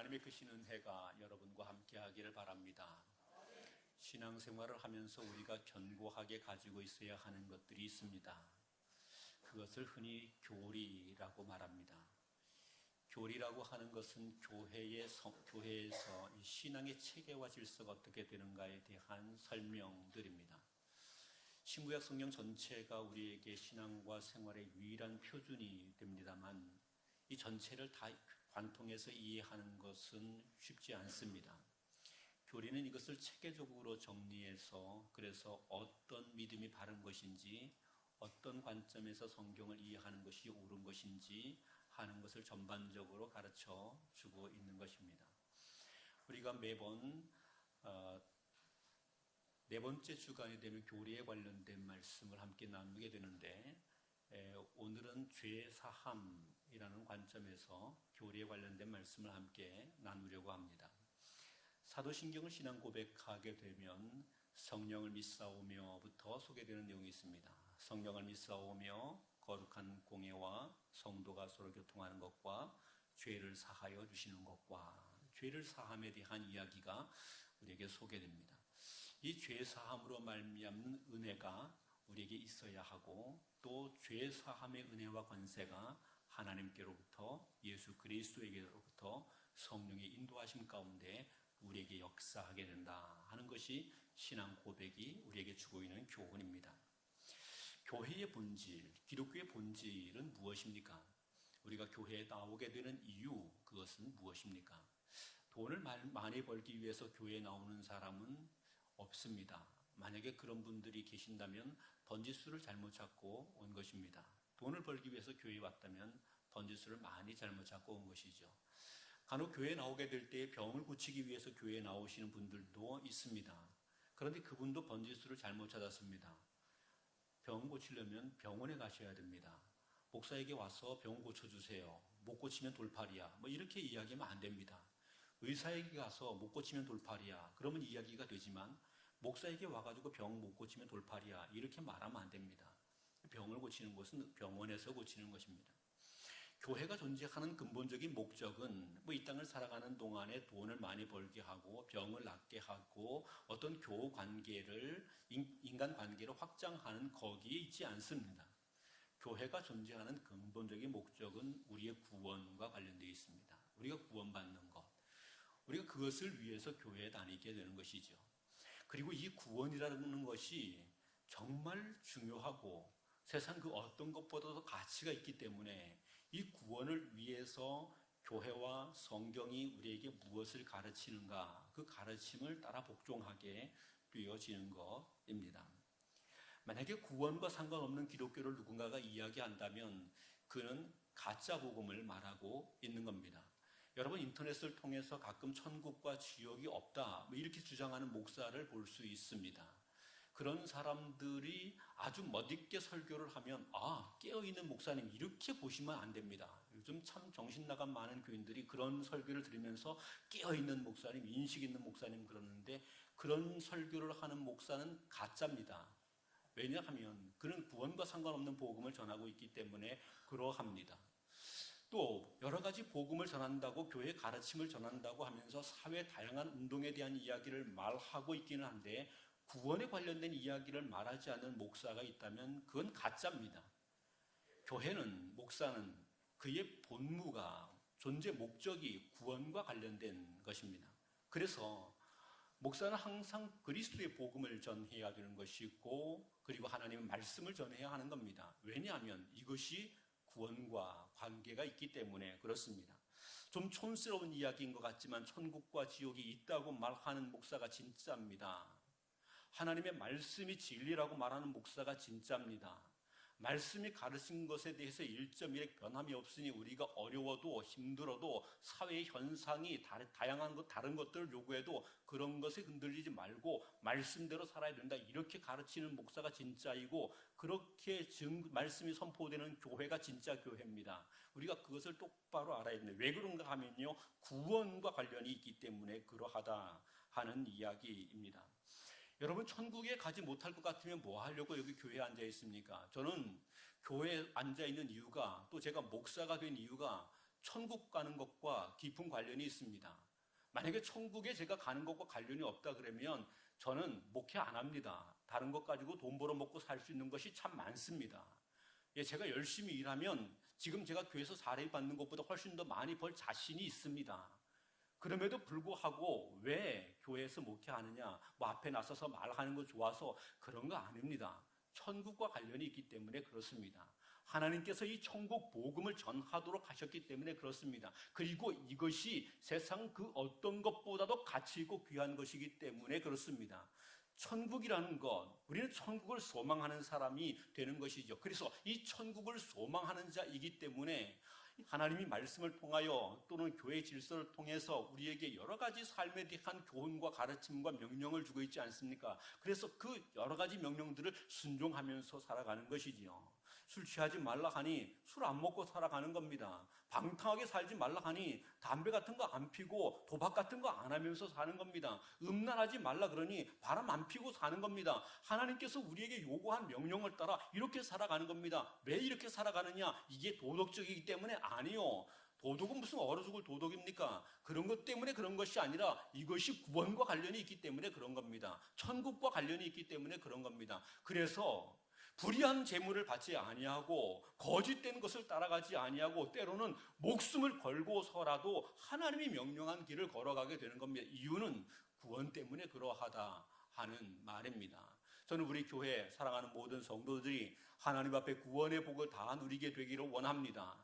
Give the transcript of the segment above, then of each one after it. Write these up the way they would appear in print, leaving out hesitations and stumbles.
하나님의 크신 은혜가 여러분과 함께 하기를 바랍니다. 신앙생활을 하면서 우리가 견고하게 가지고 있어야 하는 것들이 있습니다. 그것을 흔히 교리라고 말합니다. 교리라고 하는 것은 교회에서 이 신앙의 체계와 질서가 어떻게 되는가에 대한 설명들입니다. 신구약 성경 전체가 우리에게 신앙과 생활의 유일한 표준이 됩니다만 이 전체를 다 관통해서 이해하는 것은 쉽지 않습니다. 교리는 이것을 체계적으로 정리해서 그래서 어떤 믿음이 바른 것인지 어떤 관점에서 성경을 이해하는 것이 옳은 것인지 하는 것을 전반적으로 가르쳐 주고 있는 것입니다. 우리가 매번 네 번째 주간이 되면 교리에 관련된 말씀을 함께 나누게 되는데 오늘은 죄사함이라는 관점에서 교리에 관련된 말씀을 함께 나누려고 합니다. 사도신경을 신앙 고백하게 되면 성령을 믿사오며부터 소개되는 내용이 있습니다. 성령을 믿사오며 거룩한 공예와 성도가 서로 교통하는 것과 죄를 사하여 주시는 것과 죄를 사함에 대한 이야기가 우리에게 소개됩니다. 이 죄사함으로 말미암는 은혜가 우리에게 있어야 하고 또 죄사함의 은혜와 권세가 하나님께로부터 예수 그리스도에게로부터 성령의 인도하심 가운데 우리에게 역사하게 된다 하는 것이 신앙 고백이 우리에게 주고 있는 교훈입니다. 교회의 본질, 기독교의 본질은 무엇입니까? 우리가 교회에 나오게 되는 이유, 그것은 무엇입니까? 돈을 많이 벌기 위해서 교회에 나오는 사람은 없습니다. 만약에 그런 분들이 계신다면 번지수를 잘못 찾고 온 것입니다. 돈을 벌기 위해서 교회에 왔다면 번지수를 많이 잘못 찾고 온 것이죠. 간혹 교회에 나오게 될 때 병을 고치기 위해서 교회에 나오시는 분들도 있습니다. 그런데 그분도 번지수를 잘못 찾았습니다. 병 고치려면 병원에 가셔야 됩니다. 목사에게 와서 병 고쳐주세요. 못 고치면 돌팔이야. 이렇게 이야기하면 안 됩니다. 의사에게 가서 못 고치면 돌팔이야. 그러면 이야기가 되지만 목사에게 와가지고 병 못 고치면 돌팔이야. 이렇게 말하면 안 됩니다. 병을 고치는 것은 병원에서 고치는 것입니다. 교회가 존재하는 근본적인 목적은 이 땅을 살아가는 동안에 돈을 많이 벌게 하고 병을 낫게 하고 어떤 교우 관계를 인간 관계를 확장하는 거기에 있지 않습니다. 교회가 존재하는 근본적인 목적은 우리의 구원과 관련되어 있습니다. 우리가 구원받는 것, 우리가 그것을 위해서 교회에 다니게 되는 것이죠. 그리고 이 구원이라는 것이 정말 중요하고 세상 그 어떤 것보다도 가치가 있기 때문에 이 구원을 위해서 교회와 성경이 우리에게 무엇을 가르치는가, 그 가르침을 따라 복종하게 되어지는 것입니다. 만약에 구원과 상관없는 기독교를 누군가가 이야기한다면 그는 가짜 복음을 말하고 있는 겁니다. 여러분 인터넷을 통해서 가끔 천국과 지옥이 없다 이렇게 주장하는 목사를 볼 수 있습니다. 그런 사람들이 아주 멋있게 설교를 하면 깨어있는 목사님 이렇게 보시면 안 됩니다. 요즘 참 정신 나간 많은 교인들이 그런 설교를 들으면서 깨어있는 목사님, 인식 있는 목사님 그러는데 그런 설교를 하는 목사는 가짜입니다. 왜냐하면 그는 구원과 상관없는 복음을 전하고 있기 때문에 그러합니다. 또 여러 가지 복음을 전한다고 교회 가르침을 전한다고 하면서 사회 다양한 운동에 대한 이야기를 말하고 있기는 한데 구원에 관련된 이야기를 말하지 않는 목사가 있다면 그건 가짜입니다. 교회는 목사는 그의 본무가 존재 목적이 구원과 관련된 것입니다. 그래서 목사는 항상 그리스도의 복음을 전해야 되는 것이고 그리고 하나님의 말씀을 전해야 하는 겁니다. 왜냐하면 이것이 구원과 관계가 있기 때문에 그렇습니다. 좀 촌스러운 이야기인 것 같지만 천국과 지옥이 있다고 말하는 목사가 진짜입니다. 하나님의 말씀이 진리라고 말하는 목사가 진짜입니다. 말씀이 가르친 것에 대해서 1.1의 변함이 없으니 우리가 어려워도 힘들어도 사회의 현상이 다양한 다른 것들을 요구해도 그런 것에 흔들리지 말고 말씀대로 살아야 된다 이렇게 가르치는 목사가 진짜이고 그렇게 말씀이 선포되는 교회가 진짜 교회입니다. 우리가 그것을 똑바로 알아야 됩니다. 왜 그런가 하면요 구원과 관련이 있기 때문에 그러하다 하는 이야기입니다. 여러분 천국에 가지 못할 것 같으면 뭐 하려고 여기 교회에 앉아 있습니까? 저는 교회에 앉아 있는 이유가 또 제가 목사가 된 이유가 천국 가는 것과 깊은 관련이 있습니다. 만약에 천국에 제가 가는 것과 관련이 없다 그러면 저는 목회 안 합니다. 다른 것 가지고 돈 벌어먹고 살 수 있는 것이 참 많습니다. 제가 열심히 일하면 지금 제가 교회에서 사례 받는 것보다 훨씬 더 많이 벌 자신이 있습니다. 그럼에도 불구하고 왜 교회에서 목회하느냐, 앞에 나서서 말하는 거 좋아서 그런 거 아닙니다. 천국과 관련이 있기 때문에 그렇습니다. 하나님께서 이 천국 복음을 전하도록 하셨기 때문에 그렇습니다. 그리고 이것이 세상 그 어떤 것보다도 가치 있고 귀한 것이기 때문에 그렇습니다. 천국이라는 것, 우리는 천국을 소망하는 사람이 되는 것이죠. 그래서 이 천국을 소망하는 자이기 때문에 하나님이 말씀을 통하여 또는 교회 질서를 통해서 우리에게 여러 가지 삶에 대한 교훈과 가르침과 명령을 주고 있지 않습니까? 그래서 그 여러 가지 명령들을 순종하면서 살아가는 것이지요. 술 취하지 말라 하니 술 안 먹고 살아가는 겁니다. 방탕하게 살지 말라 하니 담배 같은 거 안 피고 도박 같은 거 안 하면서 사는 겁니다. 음란하지 말라 그러니 바람 안 피고 사는 겁니다. 하나님께서 우리에게 요구한 명령을 따라 이렇게 살아가는 겁니다. 왜 이렇게 살아가느냐? 이게 도덕적이기 때문에 아니요. 도덕은 무슨 얼어 죽을 도덕입니까? 그런 것 때문에 그런 것이 아니라 이것이 구원과 관련이 있기 때문에 그런 겁니다. 천국과 관련이 있기 때문에 그런 겁니다. 그래서 불의한 재물을 받지 아니하고 거짓된 것을 따라가지 아니하고 때로는 목숨을 걸고서라도 하나님이 명령한 길을 걸어가게 되는 겁니다. 이유는 구원 때문에 그러하다 하는 말입니다. 저는 우리 교회 사랑하는 모든 성도들이 하나님 앞에 구원의 복을 다 누리게 되기를 원합니다.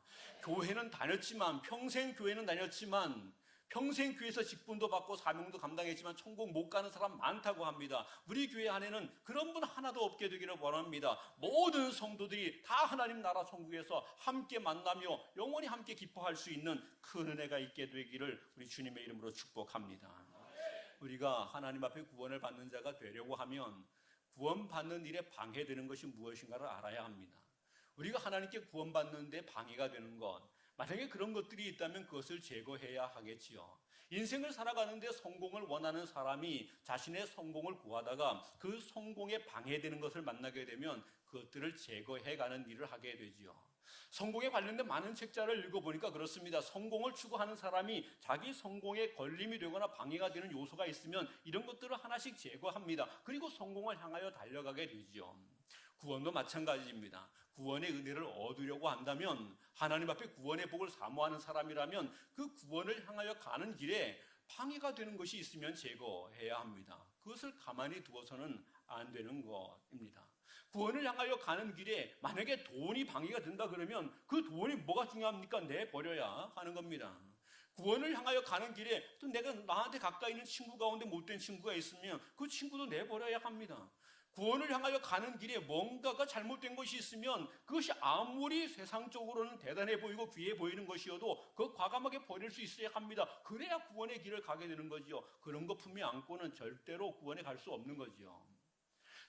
교회는 다녔지만 평생 교회는 다녔지만 평생 교회에서 직분도 받고 사명도 감당했지만 천국 못 가는 사람 많다고 합니다. 우리 교회 안에는 그런 분 하나도 없게 되기를 원합니다. 모든 성도들이 다 하나님 나라 천국에서 함께 만나며 영원히 함께 기뻐할 수 있는 큰 은혜가 있게 되기를 우리 주님의 이름으로 축복합니다. 우리가 하나님 앞에 구원을 받는 자가 되려고 하면 구원받는 일에 방해되는 것이 무엇인가를 알아야 합니다. 우리가 하나님께 구원받는 데 방해가 되는 것, 만약에 그런 것들이 있다면 그것을 제거해야 하겠지요. 인생을 살아가는데 성공을 원하는 사람이 자신의 성공을 구하다가 그 성공에 방해되는 것을 만나게 되면 그것들을 제거해가는 일을 하게 되지요. 성공에 관련된 많은 책자를 읽어보니까 그렇습니다. 성공을 추구하는 사람이 자기 성공에 걸림이 되거나 방해가 되는 요소가 있으면 이런 것들을 하나씩 제거합니다. 그리고 성공을 향하여 달려가게 되지요. 구원도 마찬가지입니다. 구원의 은혜를 얻으려고 한다면 하나님 앞에 구원의 복을 사모하는 사람이라면 그 구원을 향하여 가는 길에 방해가 되는 것이 있으면 제거해야 합니다. 그것을 가만히 두어서는 안 되는 것입니다. 구원을 향하여 가는 길에 만약에 돈이 방해가 된다 그러면 그 돈이 뭐가 중요합니까? 내버려야 하는 겁니다. 구원을 향하여 가는 길에 또 내가 나한테 가까이 있는 친구 가운데 못된 친구가 있으면 그 친구도 내버려야 합니다. 구원을 향하여 가는 길에 뭔가가 잘못된 것이 있으면 그것이 아무리 세상적으로는 대단해 보이고 귀해 보이는 것이어도 그거 과감하게 버릴 수 있어야 합니다. 그래야 구원의 길을 가게 되는 거지요. 그런 거 품에 안고는 절대로 구원에 갈 수 없는 거지요.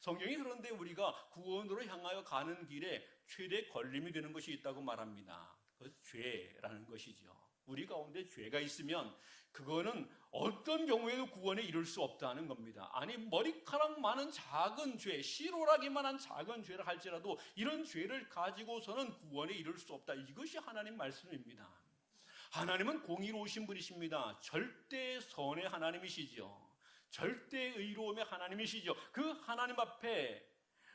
성경이 그런데 우리가 구원으로 향하여 가는 길에 최대 걸림이 되는 것이 있다고 말합니다. 그것은 죄라는 것이죠. 우리 가운데 죄가 있으면 그거는 어떤 경우에도 구원에 이룰 수 없다는 겁니다. 아니 머리카락 많은 작은 죄, 실오라기만한 작은 죄를 할지라도 이런 죄를 가지고서는 구원에 이룰 수 없다. 이것이 하나님 말씀입니다. 하나님은 공의로우신 분이십니다. 절대 선의 하나님이시죠. 절대 의로움의 하나님이시죠. 그 하나님 앞에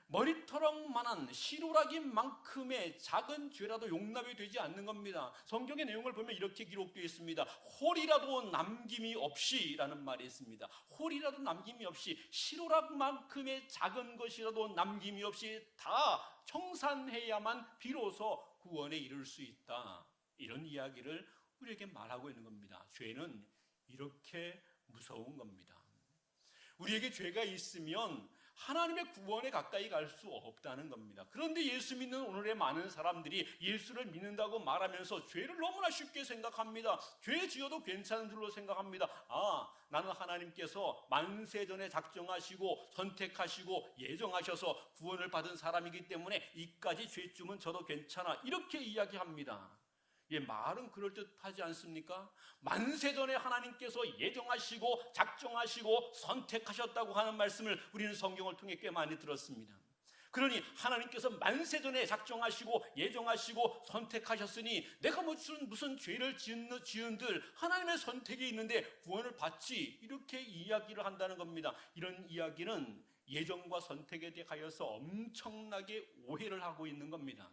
머리털럭만한 실오라기만큼의 작은 죄라도 용납이 되지 않는 겁니다. 성경의 내용을 보면 이렇게 기록되어 있습니다. 홀이라도 남김이 없이라는 말이 있습니다. 홀이라도 남김이 없이 실오라기만큼의 작은 것이라도 남김이 없이 다 청산해야만 비로소 구원에 이를 수 있다. 이런 이야기를 우리에게 말하고 있는 겁니다. 죄는 이렇게 무서운 겁니다. 우리에게 죄가 있으면 하나님의 구원에 가까이 갈 수 없다는 겁니다. 그런데 예수 믿는 오늘의 많은 사람들이 예수를 믿는다고 말하면서 죄를 너무나 쉽게 생각합니다. 죄 지어도 괜찮은 줄로 생각합니다. 나는 하나님께서 만세전에 작정하시고 선택하시고 예정하셔서 구원을 받은 사람이기 때문에 이까지 죄쯤은 저도 괜찮아. 이렇게 이야기합니다. 말은 그럴듯하지 않습니까? 만세전에 하나님께서 예정하시고 작정하시고 선택하셨다고 하는 말씀을 우리는 성경을 통해 꽤 많이 들었습니다. 그러니 하나님께서 만세전에 작정하시고 예정하시고 선택하셨으니 내가 무슨 죄를 지은들 하나님의 선택이 있는데 구원을 받지, 이렇게 이야기를 한다는 겁니다. 이런 이야기는 예정과 선택에 대하여서 엄청나게 오해를 하고 있는 겁니다.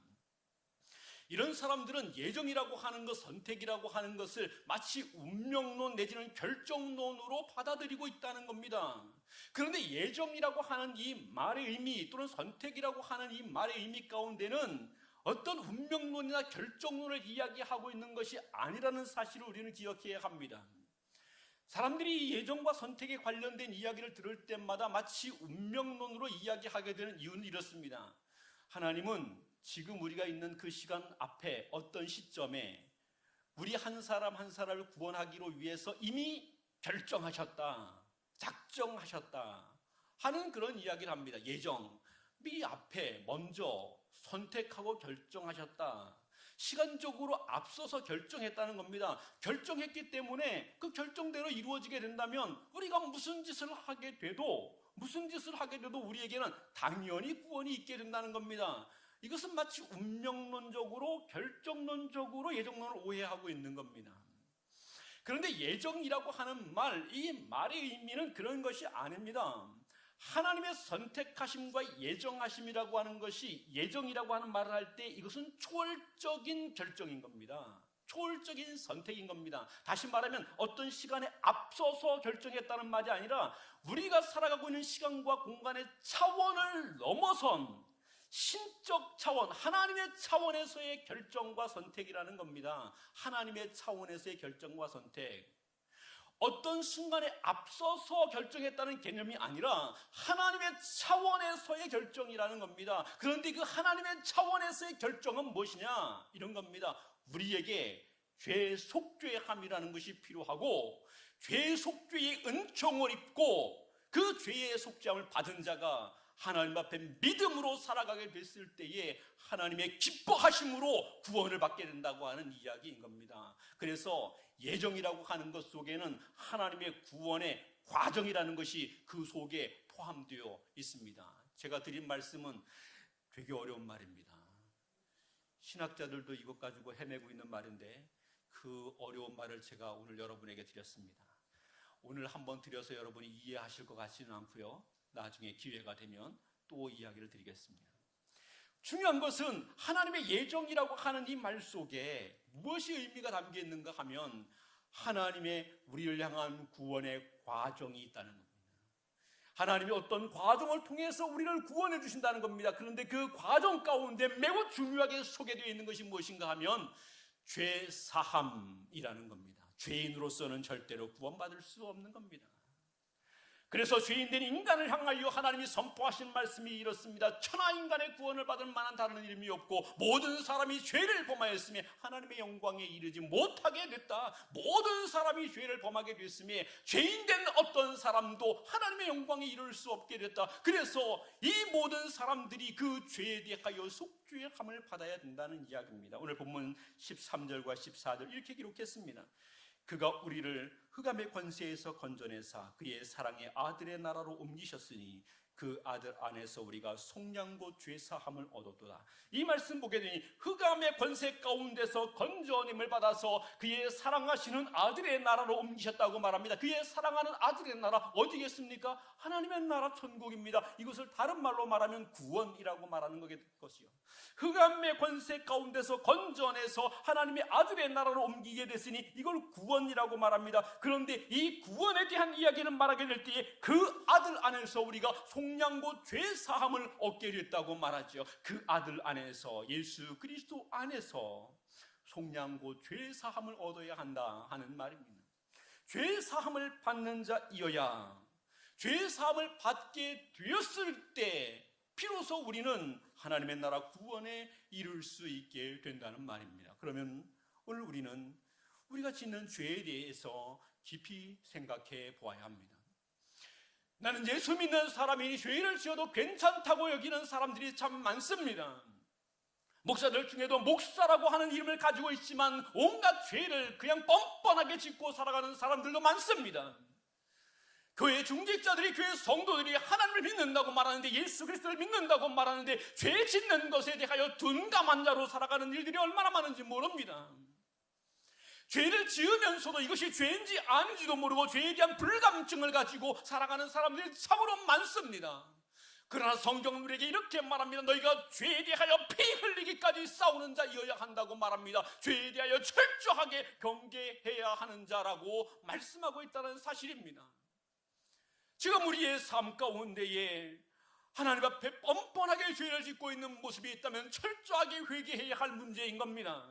이런 사람들은 예정이라고 하는 것, 선택이라고 하는 것을 마치 운명론 내지는 결정론으로 받아들이고 있다는 겁니다. 그런데 예정이라고 하는 이 말의 의미, 또는 선택이라고 하는 이 말의 의미 가운데는 어떤 운명론이나 결정론을 이야기하고 있는 것이 아니라는 사실을 우리는 기억해야 합니다. 사람들이 예정과 선택에 관련된 이야기를 들을 때마다 마치 운명론으로 이야기하게 되는 이유는 이렇습니다. 하나님은 지금 우리가 있는 그 시간 앞에 어떤 시점에 우리 한 사람 한 사람을 구원하기로 위해서 이미 결정하셨다, 작정하셨다 하는 그런 이야기를 합니다. 예정, 미리 앞에 먼저 선택하고 결정하셨다, 시간적으로 앞서서 결정했다는 겁니다. 결정했기 때문에 그 결정대로 이루어지게 된다면 우리가 무슨 짓을 하게 돼도 우리에게는 당연히 구원이 있게 된다는 겁니다. 이것은 마치 운명론적으로, 결정론적으로 예정론을 오해하고 있는 겁니다. 그런데 예정이라고 하는 말, 이 말의 의미는 그런 것이 아닙니다. 하나님의 선택하심과 예정하심이라고 하는 것이, 예정이라고 하는 말을 할 때 이것은 초월적인 결정인 겁니다. 초월적인 선택인 겁니다. 다시 말하면 어떤 시간에 앞서서 결정했다는 말이 아니라 우리가 살아가고 있는 시간과 공간의 차원을 넘어선 신적 차원, 하나님의 차원에서의 결정과 선택이라는 겁니다. 하나님의 차원에서의 결정과 선택. 어떤 순간에 앞서서 결정했다는 개념이 아니라 하나님의 차원에서의 결정이라는 겁니다. 그런데 그 하나님의 차원에서의 결정은 무엇이냐? 이런 겁니다. 우리에게 죄 속죄함이라는 것이 필요하고, 죄 속죄의 은총을 입고 그 죄의 속죄함을 받은 자가 하나님 앞에 믿음으로 살아가게 됐을 때에 하나님의 기뻐하심으로 구원을 받게 된다고 하는 이야기인 겁니다. 그래서 예정이라고 하는 것 속에는 하나님의 구원의 과정이라는 것이 그 속에 포함되어 있습니다. 제가 드린 말씀은 되게 어려운 말입니다. 신학자들도 이것 가지고 헤매고 있는 말인데 그 어려운 말을 제가 오늘 여러분에게 드렸습니다. 오늘 한번 드려서 여러분이 이해하실 것 같지는 않고요. 나중에 기회가 되면 또 이야기를 드리겠습니다. 중요한 것은 하나님의 예정이라고 하는 이 말 속에 무엇이 의미가 담겨 있는가 하면 하나님의 우리를 향한 구원의 과정이 있다는 겁니다. 하나님이 어떤 과정을 통해서 우리를 구원해 주신다는 겁니다. 그런데 그 과정 가운데 매우 중요하게 소개되어 있는 것이 무엇인가 하면 죄 사함이라는 겁니다. 죄인으로서는 절대로 구원받을 수 없는 겁니다. 그래서 죄인된 인간을 향하여 하나님이 선포하신 말씀이 이렇습니다. 천하 인간의 구원을 받을 만한 다른 이름이 없고 모든 사람이 죄를 범하였으며 하나님의 영광에 이르지 못하게 됐다. 모든 사람이 죄를 범하게 됐으며 죄인된 어떤 사람도 하나님의 영광에 이를 수 없게 됐다. 그래서 이 모든 사람들이 그 죄에 대하여 속죄함을 받아야 된다는 이야기입니다. 오늘 본문 13절과 14절 이렇게 기록했습니다. 그가 우리를 흑암의 권세에서 건져내사 그의 사랑의 아들의 나라로 옮기셨으니 그 아들 안에서 우리가 속량고 죄사함을 얻었도다. 이 말씀 보게 되니 흑암의 권세 가운데서 건져냄을 받아서 그의 사랑하시는 아들의 나라로 옮기셨다고 말합니다. 그의 사랑하는 아들의 나라 어디겠습니까? 하나님의 나라 천국입니다. 이것을 다른 말로 말하면 구원이라고 말하는 것이요. 흑암의 권세 가운데서 건져내서 하나님의 아들의 나라로 옮기게 됐으니 이걸 구원이라고 말합니다. 그런데 이 구원에 대한 이야기는 말하게 될 때에 그 아들 안에서 우리가 속량고 죄사함을 얻게 됐다고 말하죠. 그 아들 안에서, 예수 그리스도 안에서 속량고 죄사함을 얻어야 한다 하는 말입니다. 죄사함을 받는 자이어야 죄사함을 받게 되었을 때 비로소 우리는 하나님의 나라 구원에 이룰 수 있게 된다는 말입니다. 그러면 오늘 우리는 우리가 짓는 죄에 대해서 깊이 생각해 보아야 합니다. 나는 예수 믿는 사람이니 죄를 지어도 괜찮다고 여기는 사람들이 참 많습니다. 목사들 중에도 목사라고 하는 이름을 가지고 있지만 온갖 죄를 그냥 뻔뻔하게 짓고 살아가는 사람들도 많습니다. 교회 중직자들이, 교회 성도들이 하나님을 믿는다고 말하는데, 예수 그리스도를 믿는다고 말하는데 죄 짓는 것에 대하여 둔감한 자로 살아가는 일들이 얼마나 많은지 모릅니다. 죄를 지으면서도 이것이 죄인지 아닌지도 모르고 죄에 대한 불감증을 가지고 살아가는 사람들이 참으로 많습니다. 그러나 성경은 우리에게 이렇게 말합니다. 너희가 죄에 대하여 피 흘리기까지 싸우는 자이어야 한다고 말합니다. 죄에 대하여 철저하게 경계해야 하는 자라고 말씀하고 있다는 사실입니다. 지금 우리의 삶 가운데에 하나님 앞에 뻔뻔하게 죄를 짓고 있는 모습이 있다면 철저하게 회개해야 할 문제인 겁니다.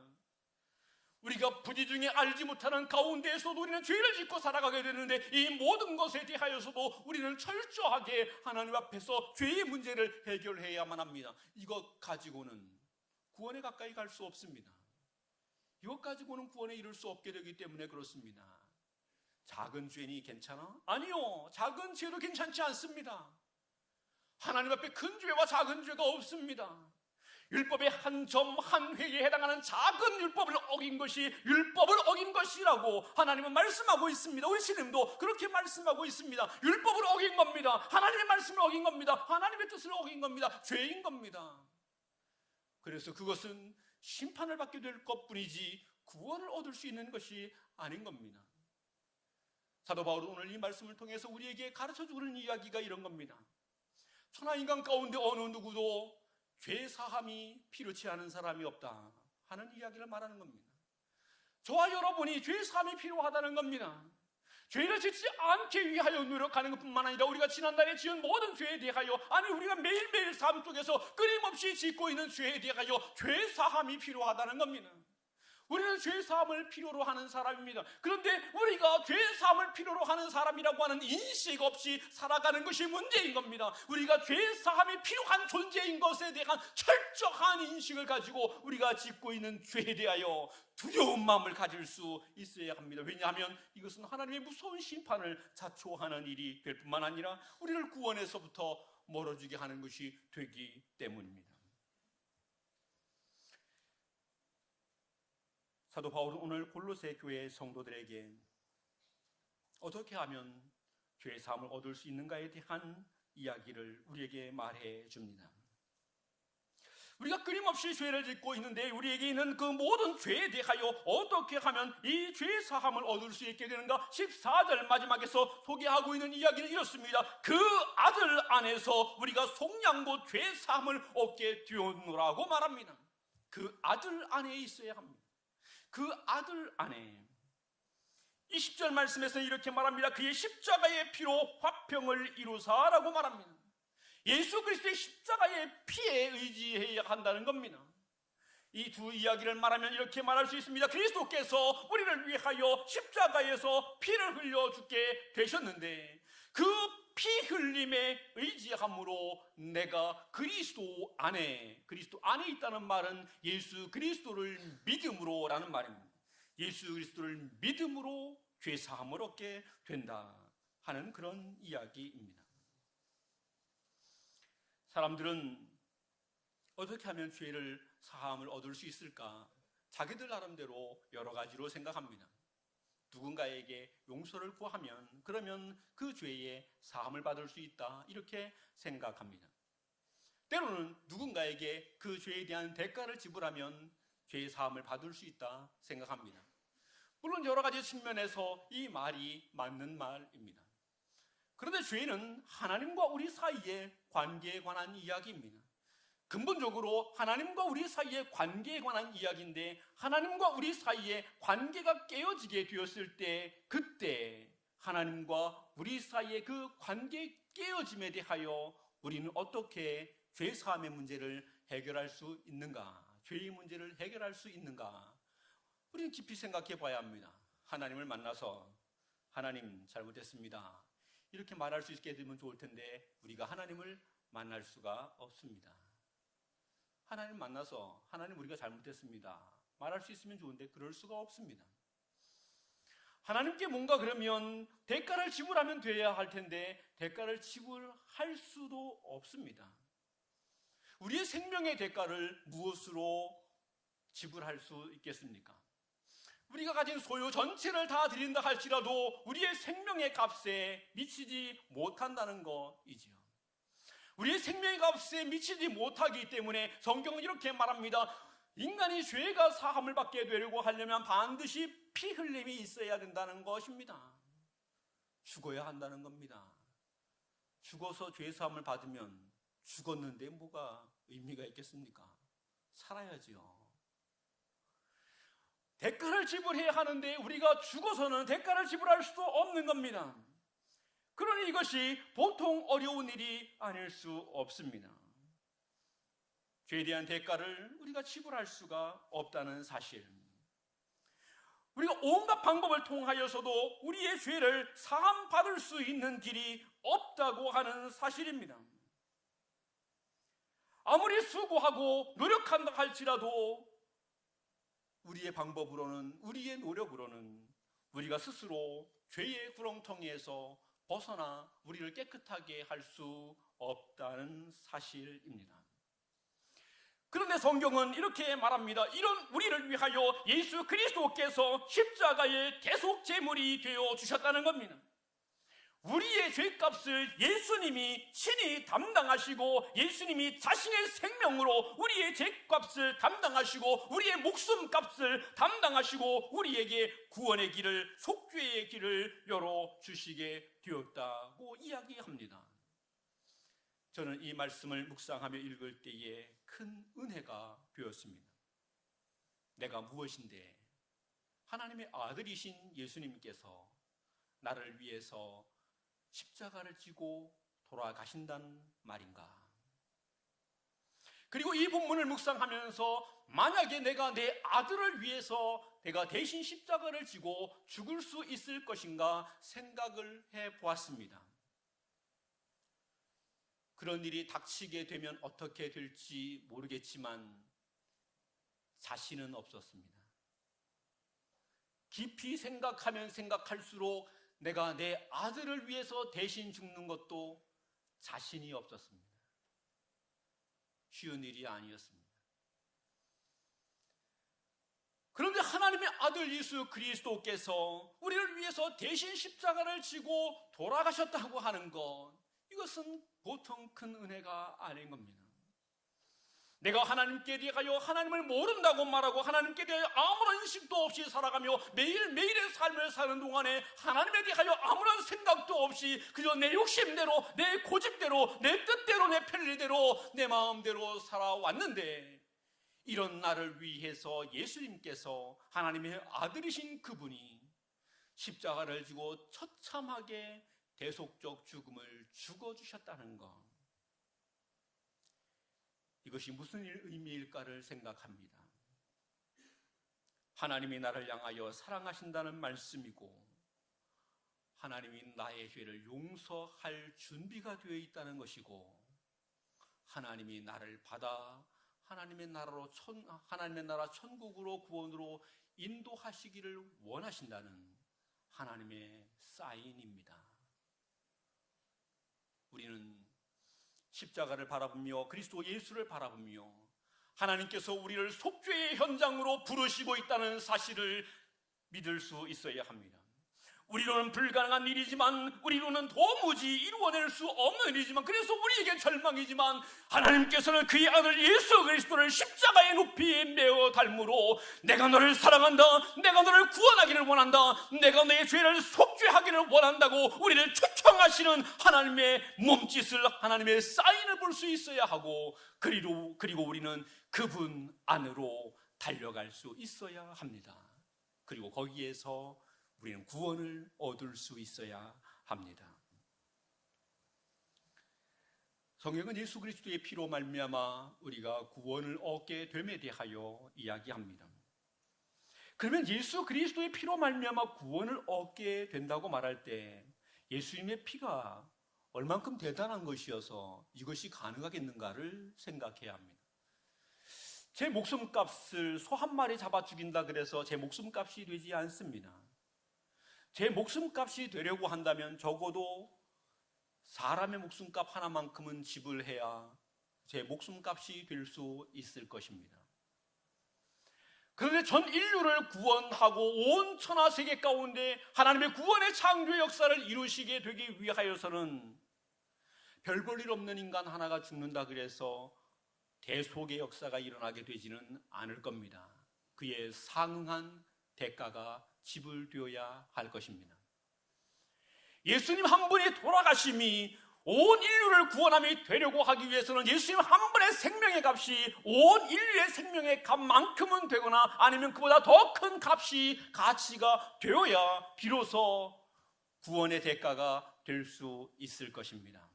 우리가 부지 중에 알지 못하는 가운데에서도 우리는 죄를 짓고 살아가게 되는데, 이 모든 것에 대하여서도 우리는 철저하게 하나님 앞에서 죄의 문제를 해결해야만 합니다. 이것 가지고는 구원에 가까이 갈 수 없습니다. 이것 가지고는 구원에 이를 수 없게 되기 때문에 그렇습니다. 작은 죄니 괜찮아? 아니요, 작은 죄도 괜찮지 않습니다. 하나님 앞에 큰 죄와 작은 죄가 없습니다. 율법의 한 점 한 획에 해당하는 작은 율법을 어긴 것이 율법을 어긴 것이라고 하나님은 말씀하고 있습니다. 우리 신님도 그렇게 말씀하고 있습니다. 율법을 어긴 겁니다. 하나님의 말씀을 어긴 겁니다. 하나님의 뜻을 어긴 겁니다. 죄인 겁니다. 그래서 그것은 심판을 받게 될 것뿐이지 구원을 얻을 수 있는 것이 아닌 겁니다. 사도 바울은 오늘 이 말씀을 통해서 우리에게 가르쳐주는 이야기가 이런 겁니다. 천하인간 가운데 어느 누구도 죄 사함이 필요치 않은 사람이 없다 하는 이야기를 말하는 겁니다. 저와 여러분이 죄 사함이 필요하다는 겁니다. 죄를 짓지 않기 위하여 노력하는 것뿐만 아니라 우리가 지난날에 지은 모든 죄에 대하여, 아니 우리가 매일매일 삶 속에서 끊임없이 짓고 있는 죄에 대하여 죄 사함이 필요하다는 겁니다. 우리는 죄 사함을 필요로 하는 사람입니다. 그런데 우리가 죄 사함을 필요로 하는 사람이라고 하는 인식 없이 살아가는 것이 문제인 겁니다. 우리가 죄 사함이 필요한 존재인 것에 대한 철저한 인식을 가지고 우리가 짓고 있는 죄에 대하여 두려운 마음을 가질 수 있어야 합니다. 왜냐하면 이것은 하나님의 무서운 심판을 자초하는 일이 될 뿐만 아니라 우리를 구원에서부터 멀어지게 하는 것이 되기 때문입니다. 사도 바울은 오늘 골로새 교회 성도들에게 어떻게 하면 죄 사함을 얻을 수 있는가에 대한 이야기를 우리에게 말해 줍니다. 우리가 끊임없이 죄를 짓고 있는데 우리에게 있는 그 모든 죄에 대하여 어떻게 하면 이 죄 사함을 얻을 수 있게 되는가? 14절 마지막에서 소개하고 있는 이야기는 이렇습니다. 그 아들 안에서 우리가 속량고 죄 사함을 얻게 되었노라고 말합니다. 그 아들 안에 있어야 합니다. 그 아들 안에 20절 말씀에서 이렇게 말합니다. 그의 십자가의 피로 화평을 이루사라고 말합니다. 예수 그리스도의 십자가의 피에 의지해야 한다는 겁니다. 이 두 이야기를 말하면 이렇게 말할 수 있습니다. 그리스도께서 우리를 위하여 십자가에서 피를 흘려 죽게 되셨는데 그 피 흘림에 의지함으로 내가 그리스도 안에 있다는 말은 예수 그리스도를 믿음으로라는 말입니다. 예수 그리스도를 믿음으로 죄 사함을 얻게 된다 하는 그런 이야기입니다. 사람들은 어떻게 하면 죄를 사함을 얻을 수 있을까? 자기들 나름대로 여러 가지로 생각합니다. 누군가에게 용서를 구하면 그러면 그 죄에 사함을 받을 수 있다 이렇게 생각합니다. 때로는 누군가에게 그 죄에 대한 대가를 지불하면 죄의 사함을 받을 수 있다 생각합니다. 물론 여러 가지 측면에서 이 말이 맞는 말입니다. 그런데 죄는 하나님과 우리 사이의 관계에 관한 이야기입니다. 근본적으로 하나님과 우리 사이의 관계에 관한 이야기인데 하나님과 우리 사이의 관계가 깨어지게 되었을 때 그때 하나님과 우리 사이의 그 관계 깨어짐에 대하여 우리는 어떻게 죄 사함의 문제를 해결할 수 있는가? 죄의 문제를 해결할 수 있는가? 우리는 깊이 생각해 봐야 합니다. 하나님을 만나서 하나님 잘못했습니다 이렇게 말할 수 있게 되면 좋을 텐데 우리가 하나님을 만날 수가 없습니다. 하나님 만나서 하나님 우리가 잘못했습니다 말할 수 있으면 좋은데 그럴 수가 없습니다. 하나님께 뭔가 그러면 대가를 지불하면 돼야 할 텐데 대가를 지불할 수도 없습니다. 우리의 생명의 대가를 무엇으로 지불할 수 있겠습니까? 우리가 가진 소유 전체를 다 드린다 할지라도 우리의 생명의 값에 미치지 못한다는 것이지요. 우리의 생명의 값에 미치지 못하기 때문에 성경은 이렇게 말합니다. 인간이 죄가 사함을 받게 되려고 하려면 반드시 피 흘림이 있어야 된다는 것입니다. 죽어야 한다는 겁니다. 죽어서 죄 사함을 받으면 죽었는데 뭐가 의미가 있겠습니까? 살아야지요. 대가를 지불해야 하는데 우리가 죽어서는 대가를 지불할 수도 없는 겁니다. 그러니 이것이 보통 어려운 일이 아닐 수 없습니다. 죄에 대한 대가를 우리가 지불할 수가 없다는 사실, 우리가 온갖 방법을 통하여서도 우리의 죄를 사함받을 수 있는 길이 없다고 하는 사실입니다. 아무리 수고하고 노력한다 할지라도 우리의 방법으로는, 우리의 노력으로는 우리가 스스로 죄의 구렁텅이에서 벗어나 우리를 깨끗하게 할 수 없다는 사실입니다. 그런데 성경은 이렇게 말합니다. 이런 우리를 위하여 예수 그리스도께서 십자가의 대속 제물이 되어 주셨다는 겁니다. 우리의 죄값을 예수님이 친히 담당하시고, 예수님이 자신의 생명으로 우리의 죄값을 담당하시고 우리의 목숨값을 담당하시고 우리에게 구원의 길을, 속죄의 길을 열어주시게 되었다고 이야기합니다. 저는 이 말씀을 묵상하며 읽을 때에 큰 은혜가 되었습니다. 내가 무엇인데 하나님의 아들이신 예수님께서 나를 위해서 십자가를 지고 돌아가신다는 말인가? 그리고 이 본문을 묵상하면서 만약에 내가 내 아들을 위해서 내가 대신 십자가를 지고 죽을 수 있을 것인가 생각을 해보았습니다. 그런 일이 닥치게 되면 어떻게 될지 모르겠지만 자신은 없었습니다. 깊이 생각하면 생각할수록 내가 내 아들을 위해서 대신 죽는 것도 자신이 없었습니다. 쉬운 일이 아니었습니다. 그런데 하나님의 아들 예수 그리스도께서 우리를 위해서 대신 십자가를 지고 돌아가셨다고 하는 것, 이것은 보통 큰 은혜가 아닌 겁니다. 내가 하나님께 대하여 하나님을 모른다고 말하고 하나님께 대하여 아무런 인식도 없이 살아가며 매일매일의 삶을 사는 동안에 하나님에 대하여 아무런 생각도 없이 그저 내 욕심대로, 내 고집대로, 내 뜻대로, 내 편리대로, 내 마음대로 살아왔는데, 이런 나를 위해서 예수님께서, 하나님의 아들이신 그분이 십자가를 지고 처참하게 대속적 죽음을 죽어주셨다는 것, 이것이 무슨 의미일까를 생각합니다. 하나님이 나를 향하여 사랑하신다는 말씀이고, 하나님이 나의 죄를 용서할 준비가 되어 있다는 것이고, 하나님이 나를 받아 하나님의 나라 천국으로, 구원으로 인도하시기를 원하신다는 하나님의 사인입니다. 우리는 십자가를 바라보며 그리스도 예수를 바라보며 하나님께서 우리를 속죄의 현장으로 부르시고 있다는 사실을 믿을 수 있어야 합니다. 우리로는 불가능한 일이지만, 우리로는 도무지 이루어낼 수 없는 일이지만, 그래서 우리에게 절망이지만, 하나님께서는 그의 아들 예수 그리스도를 십자가의 높이에 메어 닮으로 내가 너를 사랑한다, 내가 너를 구원하기를 원한다, 내가 너의 죄를 속죄하기를 원한다고 우리를 초청하시는 하나님의 몸짓을, 하나님의 사인을 볼 수 있어야 하고, 그리고 우리는 그분 안으로 달려갈 수 있어야 합니다. 그리고 거기에서 우리는 구원을 얻을 수 있어야 합니다. 성경은 예수 그리스도의 피로 말미암아 우리가 구원을 얻게 됨에 대하여 이야기합니다. 그러면 예수 그리스도의 피로 말미암아 구원을 얻게 된다고 말할 때 예수님의 피가 얼만큼 대단한 것이어서 이것이 가능하겠는가를 생각해야 합니다. 제 목숨값을 소 한 마리 잡아 죽인다 그래서 제 목숨값이 되지 않습니다. 제 목숨값이 되려고 한다면 적어도 사람의 목숨값 하나만큼은 지불해야 제 목숨값이 될 수 있을 것입니다. 그런데 전 인류를 구원하고 온 천하 세계 가운데 하나님의 구원의 창조의 역사를 이루시게 되기 위하여서는 별 볼 일 없는 인간 하나가 죽는다 그래서 대속의 역사가 일어나게 되지는 않을 겁니다. 그에 상응한 대가가 지불되어야 할 것입니다. 예수님 한 분이 돌아가심이 온 인류를 구원함이 되려고 하기 위해서는 예수님 한 분의 생명의 값이 온 인류의 생명의 값만큼은 되거나 아니면 그보다 더 큰 값이 가치가 되어야 비로소 구원의 대가가 될 수 있을 것입니다.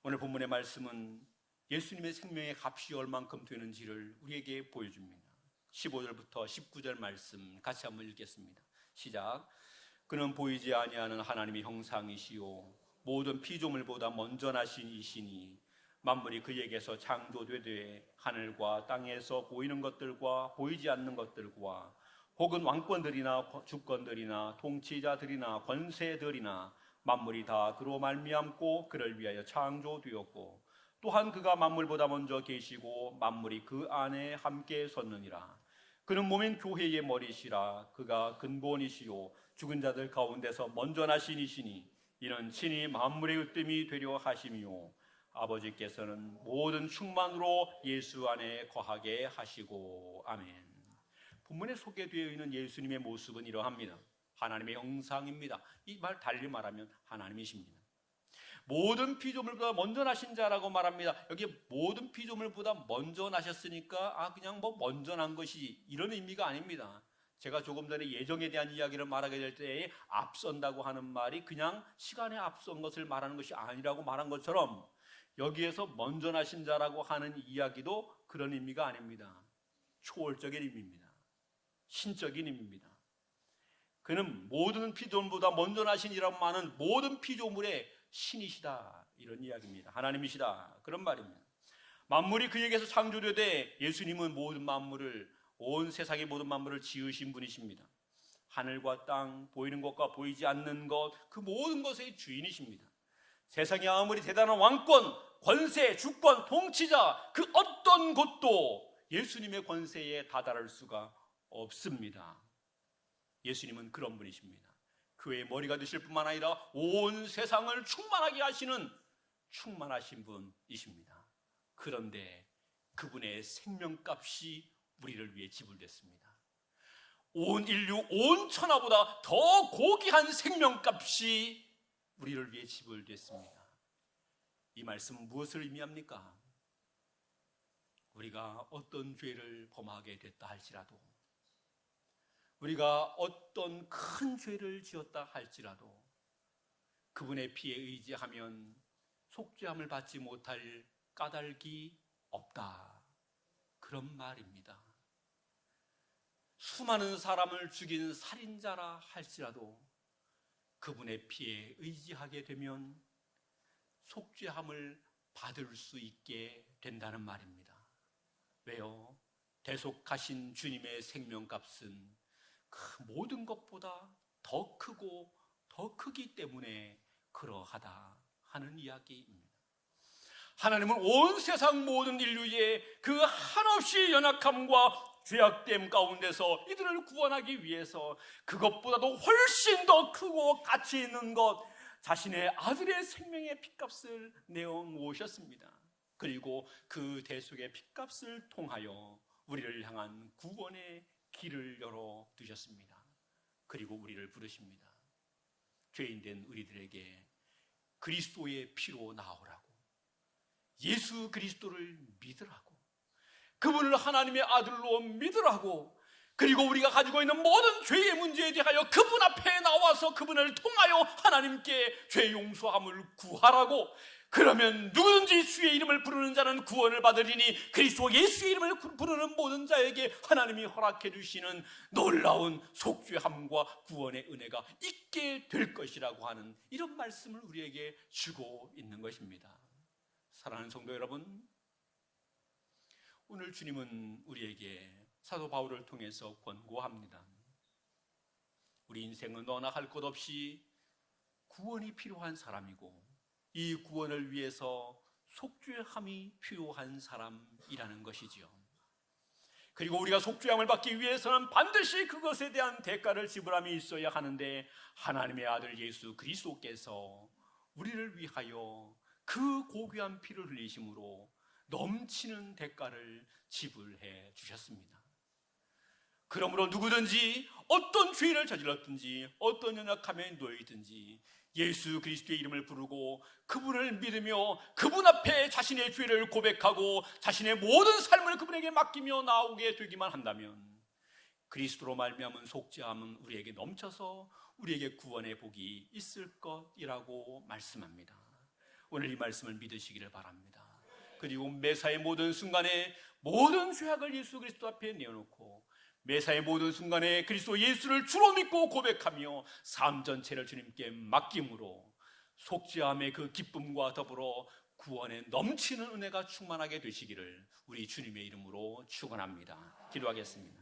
오늘 본문의 말씀은 예수님의 생명의 값이 얼만큼 되는지를 우리에게 보여줍니다. 15절부터 19절 말씀 같이 한번 읽겠습니다. 시작. 그는 보이지 아니하는 하나님의 형상이시요 모든 피조물보다 먼저 나신 이시니 만물이 그에게서 창조되되 하늘과 땅에서 보이는 것들과 보이지 않는 것들과 혹은 왕권들이나 주권들이나 통치자들이나 권세들이나 만물이 다 그로 말미암고 그를 위하여 창조되었고 또한 그가 만물보다 먼저 계시고 만물이 그 안에 함께 섰느니라. 그는 몸인 교회의 머리시라. 그가 근본이시요 죽은 자들 가운데서 먼저 나신 이시니 이는 친히 만물의 으뜸이 되려 하심이요 아버지께서는 모든 충만으로 예수 안에 거하게 하시고. 아멘. 본문에 소개되어 있는 예수님의 모습은 이러합니다. 하나님의 형상입니다. 이 말 달리 말하면 하나님이십니다. 모든 피조물보다 먼저 나신 자라고 말합니다. 여기 모든 피조물보다 먼저 나셨으니까 그냥 먼저 난 것이 이런 의미가 아닙니다. 제가 조금 전에 예정에 대한 이야기를 말하게 될 때에 앞선다고 하는 말이 그냥 시간에 앞선 것을 말하는 것이 아니라고 말한 것처럼 여기에서 먼저 나신 자라고 하는 이야기도 그런 의미가 아닙니다. 초월적인 의미입니다. 신적인 의미입니다. 그는 모든 피조물보다 먼저 나신 이라고 말하는 모든 피조물의 신이시다 이런 이야기입니다. 하나님이시다 그런 말입니다. 만물이 그에게서 창조되되 예수님은 모든 만물을 온 세상의 모든 만물을 지으신 분이십니다. 하늘과 땅 보이는 것과 보이지 않는 것 그 모든 것의 주인이십니다. 세상에 아무리 대단한 왕권, 권세, 주권, 통치자 그 어떤 것도 예수님의 권세에 다다를 수가 없습니다. 예수님은 그런 분이십니다. 교회의 머리가 되실 뿐만 아니라 온 세상을 충만하게 하시는 충만하신 분이십니다. 그런데 그분의 생명값이 우리를 위해 지불됐습니다. 온 인류, 온 천하보다 더 고귀한 생명값이 우리를 위해 지불됐습니다. 이 말씀은 무엇을 의미합니까? 우리가 어떤 죄를 범하게 됐다 할지라도 우리가 어떤 큰 죄를 지었다 할지라도 그분의 피에 의지하면 속죄함을 받지 못할 까닭이 없다 그런 말입니다. 수많은 사람을 죽인 살인자라 할지라도 그분의 피에 의지하게 되면 속죄함을 받을 수 있게 된다는 말입니다. 왜요? 대속하신 주님의 생명값은 그 모든 것보다 더 크고 더 크기 때문에 그러하다 하는 이야기입니다. 하나님은 온 세상 모든 인류의 그 한없이 연약함과 죄악됨 가운데서 이들을 구원하기 위해서 그것보다도 훨씬 더 크고 가치 있는 것 자신의 아들의 생명의 핏값을 내어 놓으셨습니다. 그리고 그 대속의 핏값을 통하여 우리를 향한 구원의 길을 열어 두셨습니다. 그리고 우리를 부르십니다. 죄인된 우리들에게 그리스도의 피로 나오라고, 예수 그리스도를 믿으라고, 그분을 하나님의 아들로 믿으라고, 그리고 우리가 가지고 있는 모든 죄의 문제에 대하여 그분 앞에 나와서 그분을 통하여 하나님께 죄 용서함을 구하라고. 그러면 누구든지 주의 이름을 부르는 자는 구원을 받으리니 그리스도 예수의 이름을 부르는 모든 자에게 하나님이 허락해 주시는 놀라운 속죄함과 구원의 은혜가 있게 될 것이라고 하는 이런 말씀을 우리에게 주고 있는 것입니다. 사랑하는 성도 여러분, 오늘 주님은 우리에게 사도 바울을 통해서 권고합니다. 우리 인생은 너나 할 것 없이 구원이 필요한 사람이고 이 구원을 위해서 속죄함이 필요한 사람이라는 것이지요. 그리고 우리가 속죄함을 받기 위해서는 반드시 그것에 대한 대가를 지불함이 있어야 하는데, 하나님의 아들 예수 그리스도께서 우리를 위하여 그 고귀한 피를 흘리심으로 넘치는 대가를 지불해 주셨습니다. 그러므로 누구든지 어떤 죄를 저질렀든지 어떤 연약함에 놓여 있든지 예수 그리스도의 이름을 부르고 그분을 믿으며 그분 앞에 자신의 죄를 고백하고 자신의 모든 삶을 그분에게 맡기며 나오게 되기만 한다면 그리스도로 말미암은 속죄함은 우리에게 넘쳐서 우리에게 구원의 복이 있을 것이라고 말씀합니다. 오늘 이 말씀을 믿으시기를 바랍니다. 그리고 매사의 모든 순간에 모든 죄악을 예수 그리스도 앞에 내어놓고 매사의 모든 순간에 그리스도 예수를 주로 믿고 고백하며 삶 전체를 주님께 맡김으로 속죄함의 그 기쁨과 더불어 구원에 넘치는 은혜가 충만하게 되시기를 우리 주님의 이름으로 축원합니다. 기도하겠습니다.